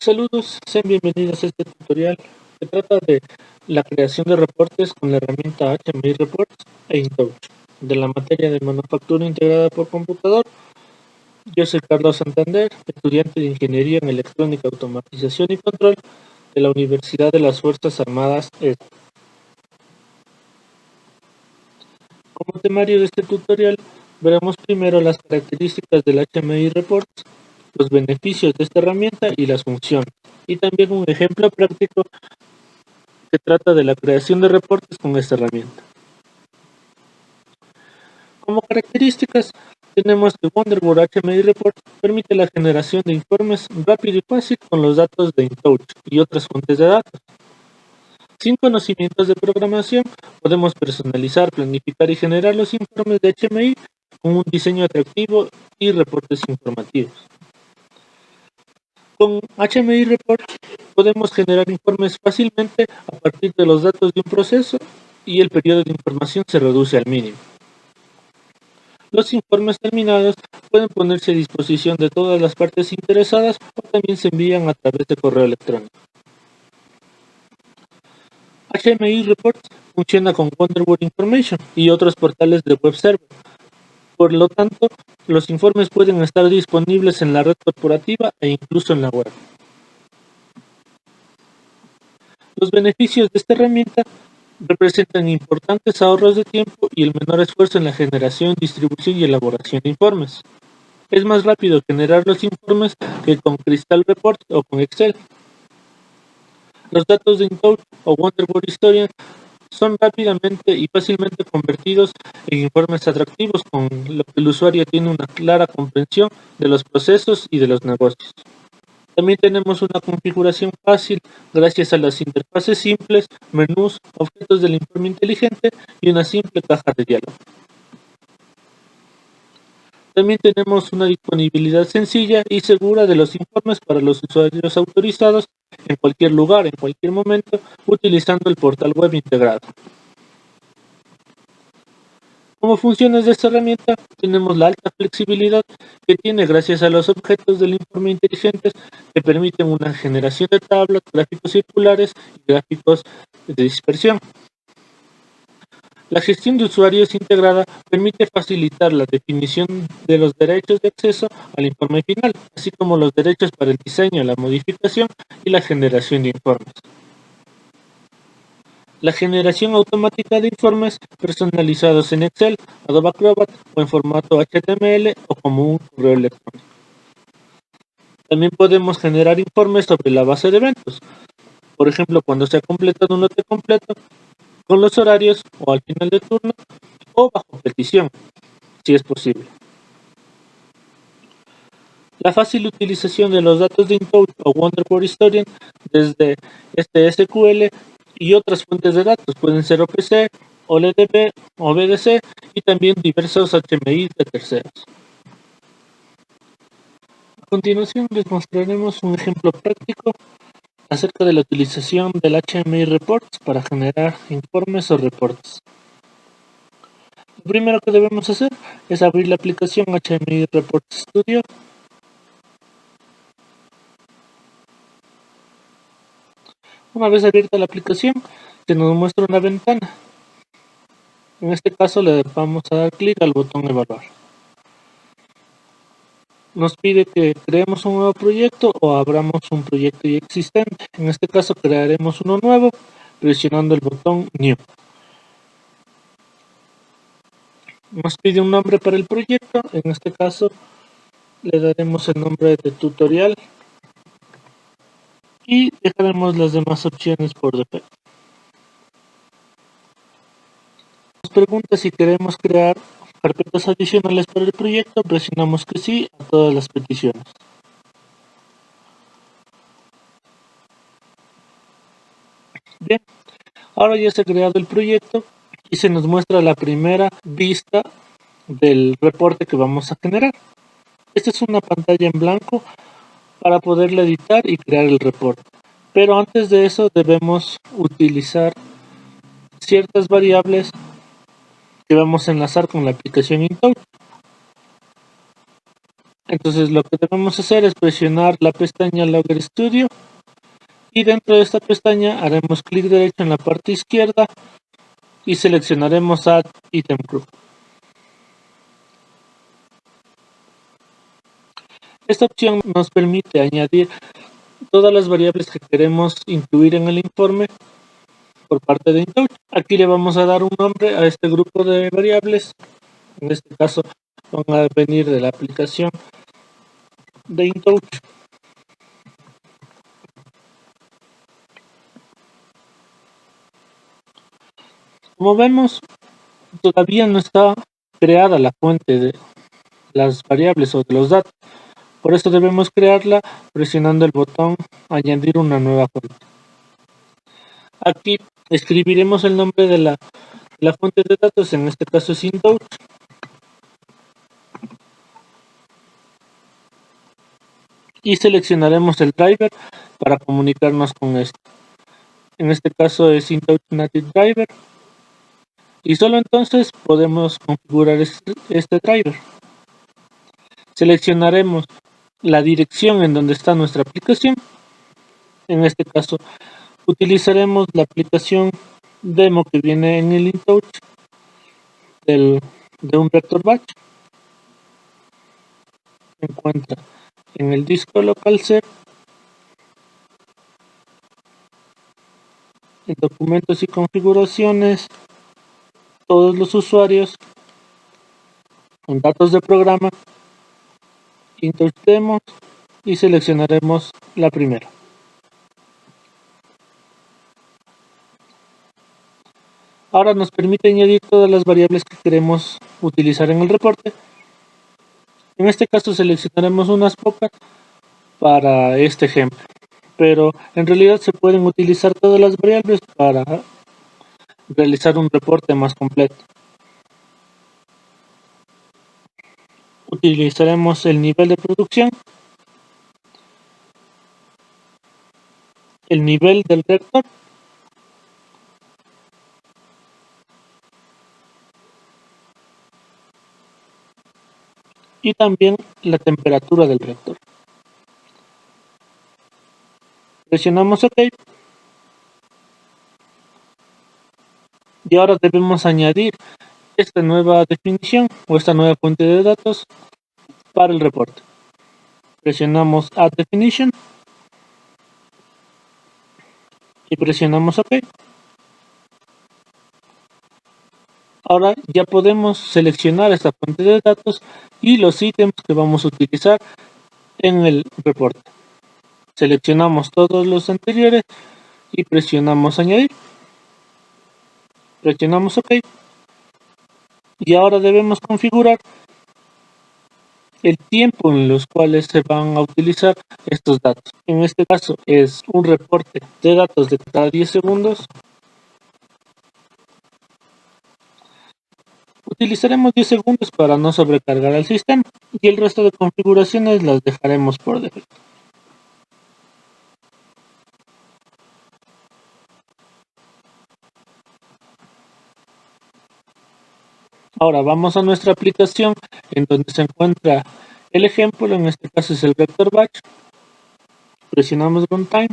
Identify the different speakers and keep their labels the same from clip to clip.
Speaker 1: Saludos, sean bienvenidos a este tutorial que trata de la creación de reportes con la herramienta HMI Reports e InTouch de la materia de manufactura integrada por computador. Yo soy Carlos Santander, estudiante de Ingeniería en Electrónica, Automatización y Control de la Universidad de las Fuerzas Armadas ESA. Como temario de este tutorial, veremos primero las características del HMI Reports, los beneficios de esta herramienta y las funciones, y también un ejemplo práctico que trata de la creación de reportes con esta herramienta. Como características, tenemos que Wonderboard HMI Report permite la generación de informes rápido y fácil con los datos de InTouch y otras fuentes de datos. Sin conocimientos de programación, podemos personalizar, planificar y generar los informes de HMI con un diseño atractivo y reportes informativos. Con HMI Report podemos generar informes fácilmente a partir de los datos de un proceso y el periodo de información se reduce al mínimo. Los informes terminados pueden ponerse a disposición de todas las partes interesadas o también se envían a través de correo electrónico. HMI Reports funciona con Wonderboard Information y otros portales de web server. Por lo tanto, los informes pueden estar disponibles en la red corporativa e incluso en la web. Los beneficios de esta herramienta representan importantes ahorros de tiempo y el menor esfuerzo en la generación, distribución y elaboración de informes. Es más rápido generar los informes que con Crystal Report o con Excel. Los datos de InTouch o Wonderboard Historian son rápidamente y fácilmente convertidos en informes atractivos con lo que el usuario tiene una clara comprensión de los procesos y de los negocios. También tenemos una configuración fácil gracias a las interfaces simples, menús, objetos del informe inteligente y una simple caja de diálogo. También tenemos una disponibilidad sencilla y segura de los informes para los usuarios autorizados en cualquier lugar, en cualquier momento, utilizando el portal web integrado. Como funciones de esta herramienta, tenemos la alta flexibilidad que tiene gracias a los objetos del informe inteligentes que permiten una generación de tablas, gráficos circulares y gráficos de dispersión. La gestión de usuarios integrada permite facilitar la definición de los derechos de acceso al informe final, así como los derechos para el diseño, la modificación y la generación de informes. La generación automática de informes personalizados en Excel, Adobe Acrobat o en formato HTML o como un correo electrónico. También podemos generar informes sobre la base de eventos. Por ejemplo, cuando se ha completado un lote completo, con los horarios o al final del turno o bajo petición, si es posible. La fácil utilización de los datos de InTouch o Wonderboard Historian desde este SQL y otras fuentes de datos pueden ser OPC, OLEDB, OBDC y también diversos HMI de terceros. A continuación les mostraremos un ejemplo práctico acerca de la utilización del HMI Reports para generar informes o reportes. Lo primero que debemos hacer es abrir la aplicación HMI Reports Studio. Una vez abierta la aplicación, se nos muestra una ventana. En este caso le vamos a dar clic al botón evaluar. Nos pide que creemos un nuevo proyecto o abramos un proyecto ya existente. En este caso crearemos uno nuevo presionando el botón New. Nos pide un nombre para el proyecto. En este caso le daremos el nombre de tutorial y dejaremos las demás opciones por defecto. Nos pregunta si queremos crear carpetas adicionales para el proyecto, presionamos que sí a todas las peticiones. Bien, ahora ya se ha creado el proyecto y se nos muestra la primera vista del reporte que vamos a generar. Esta es una pantalla en blanco para poderla editar y crear el reporte. Pero antes de eso debemos utilizar ciertas variables que vamos a enlazar con la aplicación InTouch. Entonces lo que debemos hacer es presionar la pestaña Logger Studio y dentro de esta pestaña haremos clic derecho en la parte izquierda y seleccionaremos Add Item Group. Esta opción nos permite añadir todas las variables que queremos incluir en el informe por parte de InTouch. Aquí le vamos a dar un nombre a este grupo de variables. En este caso van a venir de la aplicación de InTouch. Como vemos, todavía no está creada la fuente de las variables o de los datos. Por eso debemos crearla presionando el botón añadir una nueva fuente. Aquí escribiremos el nombre de la fuente de datos, en este caso es InTouch. Y seleccionaremos el driver para comunicarnos con esto. En este caso es InTouch Native Driver. Y solo entonces podemos configurar este driver. Seleccionaremos la dirección en donde está nuestra aplicación. En este caso utilizaremos la aplicación demo que viene en el InTouch de un Reactor Batch. Se encuentra en el disco local C, en documentos y configuraciones, todos los usuarios, en datos de programa, InTouch Demos y seleccionaremos la primera. Ahora nos permite añadir todas las variables que queremos utilizar en el reporte. En este caso seleccionaremos unas pocas para este ejemplo, pero en realidad se pueden utilizar todas las variables para realizar un reporte más completo. Utilizaremos el nivel de producción, el nivel del reactor y también la temperatura del reactor. Presionamos OK y ahora debemos añadir esta nueva definición o esta nueva fuente de datos para el reporte. Presionamos Add Definition y presionamos OK. Ahora ya podemos seleccionar esta fuente de datos y los ítems que vamos a utilizar en el reporte. Seleccionamos todos los anteriores y presionamos añadir. Presionamos OK. Y ahora debemos configurar el tiempo en los cuales se van a utilizar estos datos. En este caso es un reporte de datos de cada 10 segundos. Utilizaremos 10 segundos para no sobrecargar al sistema y el resto de configuraciones las dejaremos por defecto. Ahora vamos a nuestra aplicación en donde se encuentra el ejemplo, en este caso es el Reactor Batch. Presionamos Runtime.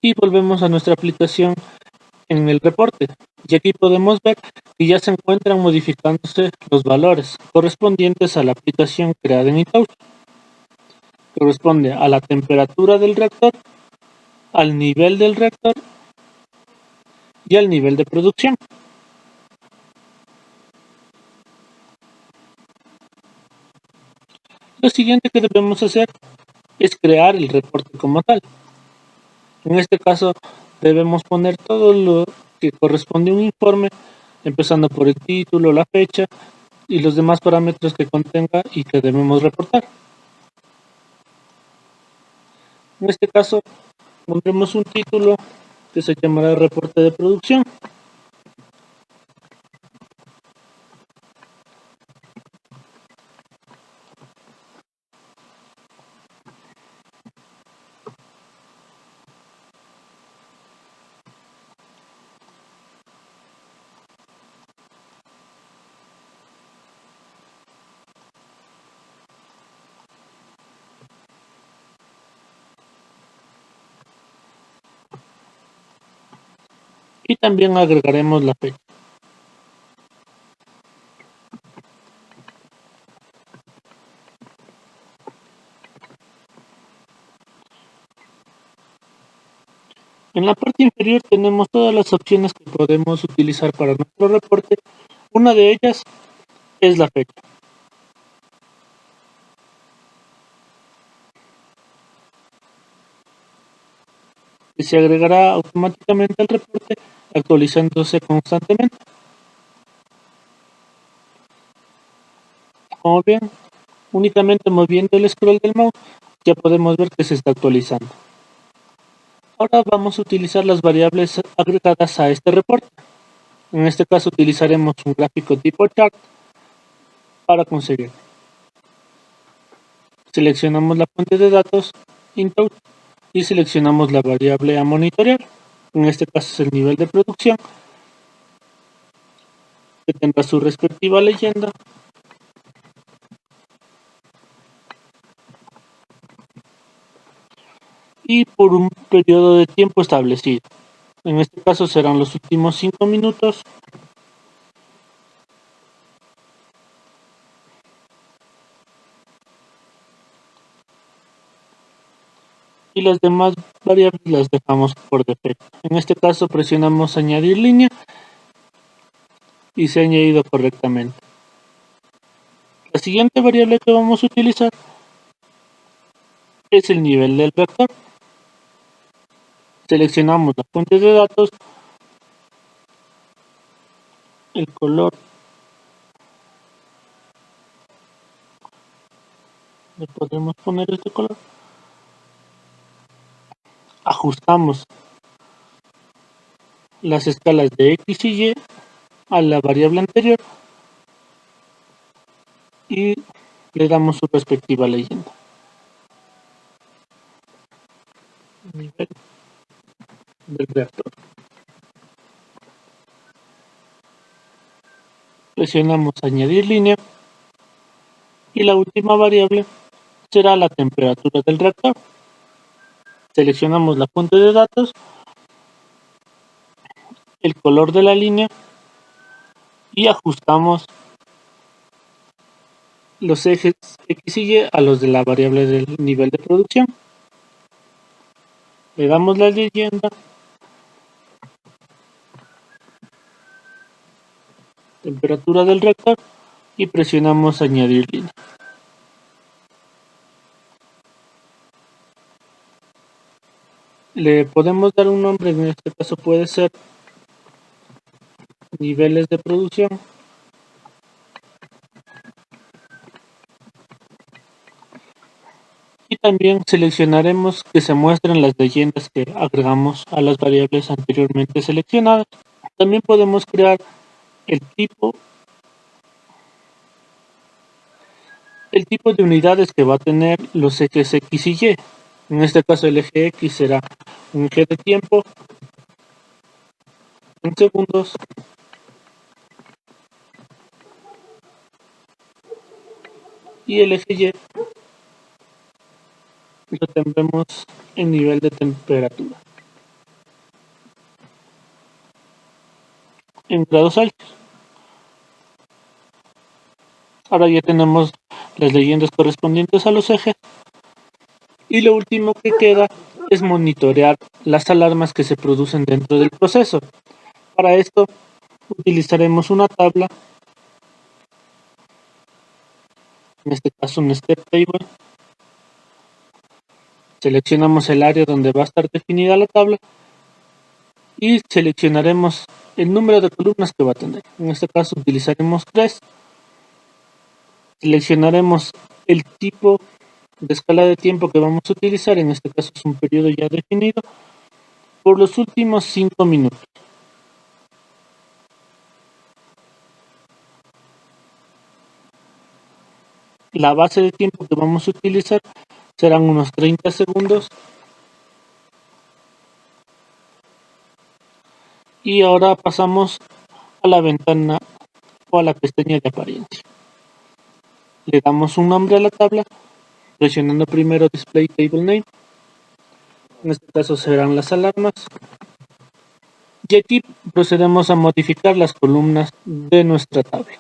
Speaker 1: Y volvemos a nuestra aplicación en el reporte. Y aquí podemos ver que ya se encuentran modificándose los valores correspondientes a la aplicación creada en InTouch. Corresponde a la temperatura del reactor, al nivel del reactor y al nivel de producción. Lo siguiente que debemos hacer es crear el reporte como tal. En este caso debemos poner todo lo que corresponde a un informe, empezando por el título, la fecha y los demás parámetros que contenga y que debemos reportar. En este caso pondremos un título que se llamará reporte de producción. y también agregaremos la fecha. En la parte inferior tenemos todas las opciones que podemos utilizar para nuestro reporte. Una de ellas es la fecha. Que se agregará automáticamente al reporte, actualizándose constantemente. Como ven, únicamente moviendo el scroll del mouse ya podemos ver que se está actualizando. Ahora vamos a utilizar las variables agregadas a este reporte. En este caso utilizaremos un gráfico tipo chart para conseguir. Seleccionamos la fuente de datos input y seleccionamos la variable a monitorear. En este caso es el nivel de producción, que tendrá su respectiva leyenda. Y por un periodo de tiempo establecido. En este caso serán los últimos 5 minutos. Y las demás variables las dejamos por defecto. En este caso presionamos añadir línea y se ha añadido correctamente. La siguiente variable que vamos a utilizar es el nivel del reactor. Seleccionamos la fuente de datos, el color, le podemos poner este color, ajustamos las escalas de X y Y a la variable anterior y le damos su respectiva leyenda. Nivel del reactor. Presionamos añadir línea y la última variable será la temperatura del reactor. Seleccionamos la fuente de datos, el color de la línea y ajustamos los ejes X y Y a los de la variable del nivel de producción. Le damos la leyenda, temperatura del reactor y presionamos añadir línea. Le podemos dar un nombre, en este caso puede ser niveles de producción. Y también seleccionaremos que se muestren las leyendas que agregamos a las variables anteriormente seleccionadas. También podemos crear el tipo de unidades que va a tener los ejes X y Y. En este caso el eje X será un eje de tiempo en segundos y el eje Y lo tendremos en nivel de temperatura en grados Celsius. Ahora ya tenemos las leyendas correspondientes a los ejes y lo último que queda es monitorear las alarmas que se producen dentro del proceso. Para esto utilizaremos una tabla, en este caso un step table. Seleccionamos el área donde va a estar definida la tabla y seleccionaremos el número de columnas que va a tener. En este caso utilizaremos 3. Seleccionaremos el tipo de escala de tiempo que vamos a utilizar, en este caso es un periodo ya definido, por los últimos 5 minutos. La base de tiempo que vamos a utilizar serán unos 30 segundos. Y ahora pasamos a la ventana o a la pestaña de apariencia. Le damos un nombre a la tabla, presionando primero Display Table Name. En este caso serán las alarmas. Y aquí procedemos a modificar las columnas de nuestra tabla.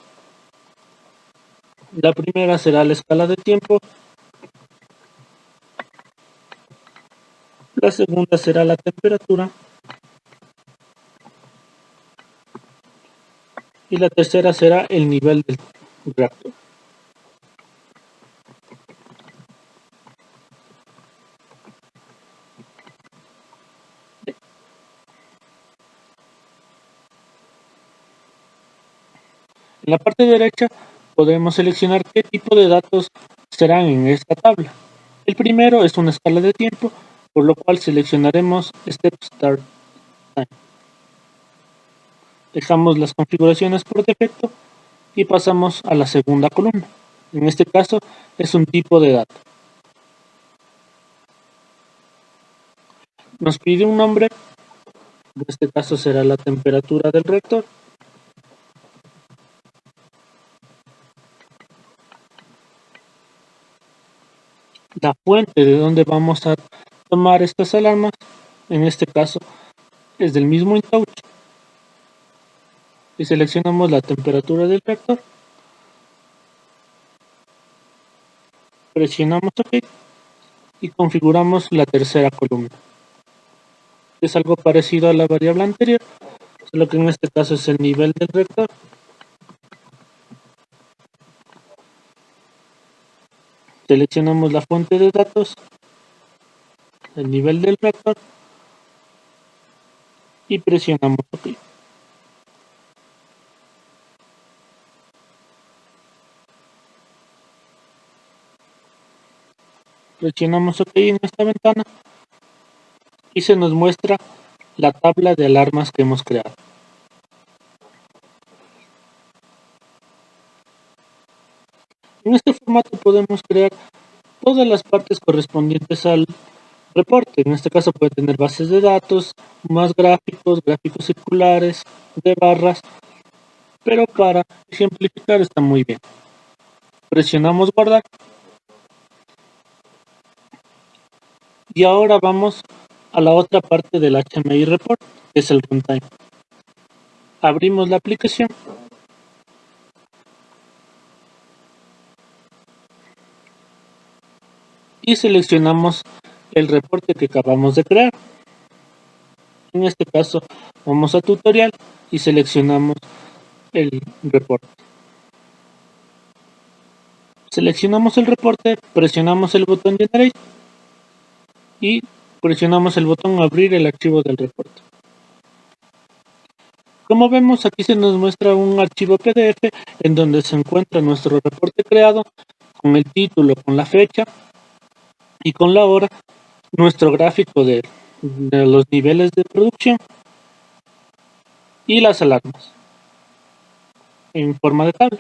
Speaker 1: La primera será la escala de tiempo, la segunda será la temperatura y la tercera será el nivel del reactor. En la parte derecha podemos seleccionar qué tipo de datos serán en esta tabla. El primero es una escala de tiempo, por lo cual seleccionaremos Step Start Time. Dejamos las configuraciones por defecto y pasamos a la segunda columna. En este caso es un tipo de dato. Nos pide un nombre, en este caso será la temperatura del reactor. La fuente de donde vamos a tomar estas alarmas, en este caso es del mismo InTouch. Y seleccionamos la temperatura del reactor. Presionamos OK y configuramos la tercera columna. Es algo parecido a la variable anterior, solo que en este caso es el nivel del reactor. Seleccionamos la fuente de datos, el nivel del reactor y presionamos OK. Presionamos OK en esta ventana y se nos muestra la tabla de alarmas que hemos creado. En este formato podemos crear todas las partes correspondientes al reporte. En este caso puede tener bases de datos, más gráficos, gráficos circulares, de barras, pero para ejemplificar está muy bien. Presionamos guardar y ahora vamos a la otra parte del HMI Report, que es el runtime. Abrimos la aplicación y seleccionamos el reporte que acabamos de crear. En este caso vamos a tutorial y seleccionamos el reporte. Seleccionamos el reporte, presionamos el botón Generate y presionamos el botón Abrir el archivo del reporte. Como vemos, aquí se nos muestra un archivo PDF en donde se encuentra nuestro reporte creado con el título, con la fecha y con la hora, nuestro gráfico de los niveles de producción y las alarmas en forma de tabla.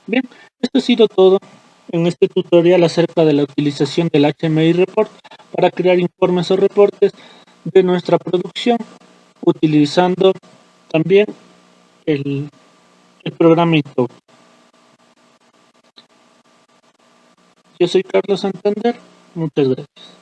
Speaker 1: Bien, esto ha sido todo en este tutorial acerca de la utilización del HMI Report para crear informes o reportes de nuestra producción, utilizando también el programa InTouch. Yo soy Carlos Santander, muchas gracias.